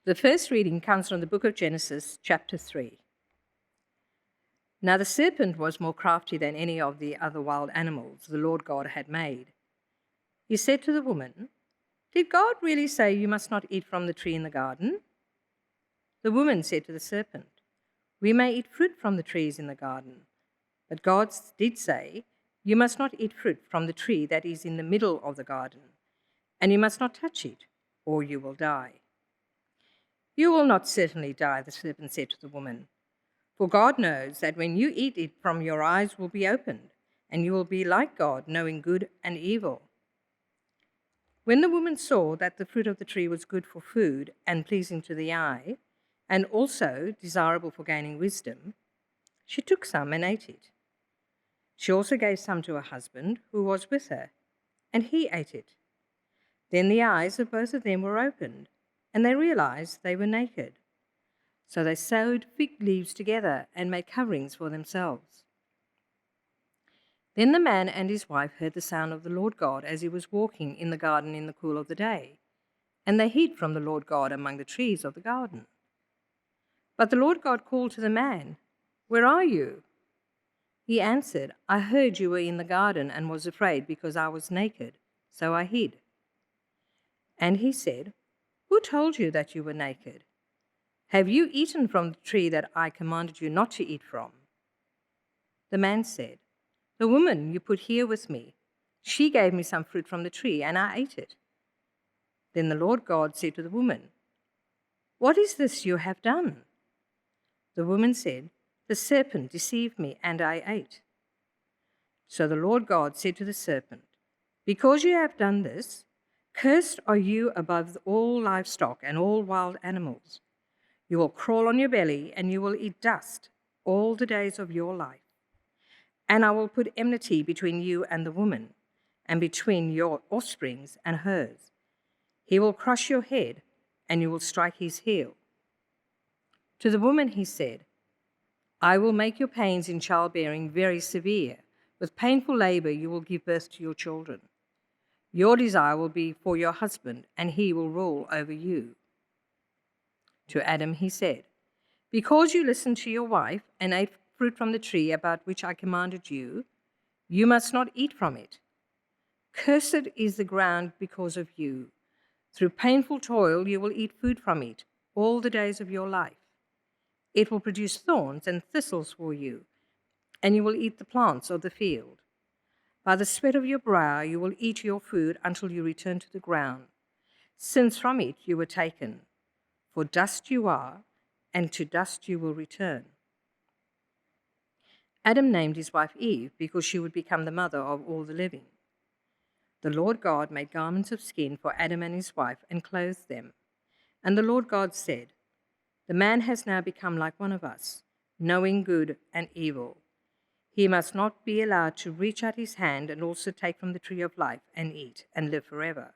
The first reading comes from the book of Genesis, chapter 3. Now the serpent was more crafty than any of the other wild animals the Lord God had made. He said to the woman, "Did God really say you must not eat from the tree in the garden?" The woman said to the serpent, "We may eat fruit from the trees in the garden, but God did say, you must not eat fruit from the tree that is in the middle of the garden, and you must not touch it, or you will die." "You will not certainly die," the serpent said to the woman, "for God knows that when you eat it from your eyes will be opened, and you will be like God, knowing good and evil." When the woman saw that the fruit of the tree was good for food and pleasing to the eye, and also desirable for gaining wisdom, she took some and ate it. She also gave some to her husband, who was with her, and he ate it. Then the eyes of both of them were opened, and they realized they were naked. So they sewed fig leaves together and made coverings for themselves. Then the man and his wife heard the sound of the Lord God as he was walking in the garden in the cool of the day, and they hid from the Lord God among the trees of the garden. But the Lord God called to the man, "Where are you?" He answered, "I heard you were in the garden and was afraid because I was naked, so I hid." And he said, "Who told you that you were naked? Have you eaten from the tree that I commanded you not to eat from?" The man said, "The woman you put here with me, she gave me some fruit from the tree, and I ate it." Then the Lord God said to the woman, "What is this you have done?" The woman said, "The serpent deceived me, and I ate." So the Lord God said to the serpent, "Because you have done this, cursed are you above all livestock and all wild animals. You will crawl on your belly, and you will eat dust all the days of your life. And I will put enmity between you and the woman, and between your offsprings and hers. He will crush your head, and you will strike his heel." To the woman he said, "I will make your pains in childbearing very severe. With painful labor you will give birth to your children. Your desire will be for your husband, and he will rule over you." To Adam he said, "Because you listened to your wife and ate fruit from the tree about which I commanded you, you must not eat from it. Cursed is the ground because of you. Through painful toil you will eat food from it all the days of your life. It will produce thorns and thistles for you, and you will eat the plants of the field. By the sweat of your brow you will eat your food until you return to the ground, since from it you were taken. For dust you are, and to dust you will return." Adam named his wife Eve because she would become the mother of all the living. The Lord God made garments of skin for Adam and his wife and clothed them. And the Lord God said, "The man has now become like one of us, knowing good and evil. He must not be allowed to reach out his hand and also take from the tree of life and eat and live forever."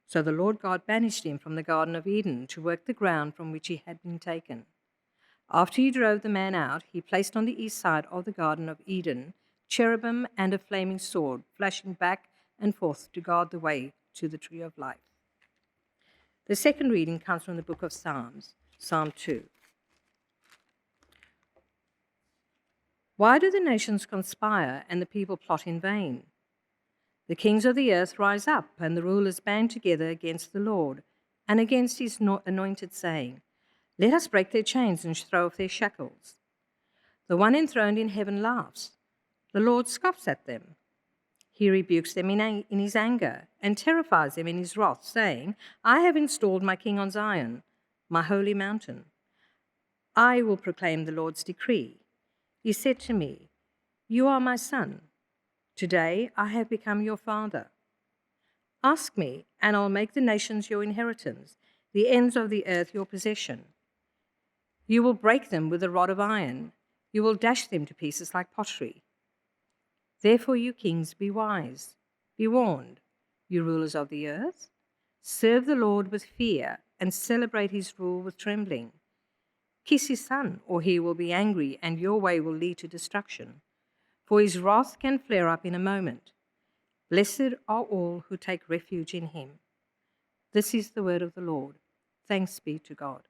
So the Lord God banished him from the Garden of Eden to work the ground from which he had been taken. After he drove the man out, he placed on the east side of the Garden of Eden cherubim and a flaming sword, flashing back and forth to guard the way to the tree of life. The second reading comes from the book of Psalms, Psalm 2. Why do the nations conspire and the people plot in vain? The kings of the earth rise up, and the rulers band together against the Lord and against his anointed, saying, "Let us break their chains and throw off their shackles." The one enthroned in heaven laughs. The Lord scoffs at them. He rebukes them in his anger and terrifies them in his wrath, saying, "I have installed my king on Zion, my holy mountain. I will proclaim the Lord's decree. He said to me, 'You are my son. Today I have become your father. Ask me, and I'll make the nations your inheritance, the ends of the earth your possession. You will break them with a rod of iron. You will dash them to pieces like pottery.' Therefore, you kings, be wise. Be warned, you rulers of the earth. Serve the Lord with fear and celebrate his rule with trembling. Kiss his son, or he will be angry, and your way will lead to destruction. For his wrath can flare up in a moment. Blessed are all who take refuge in him." This is the word of the Lord. Thanks be to God.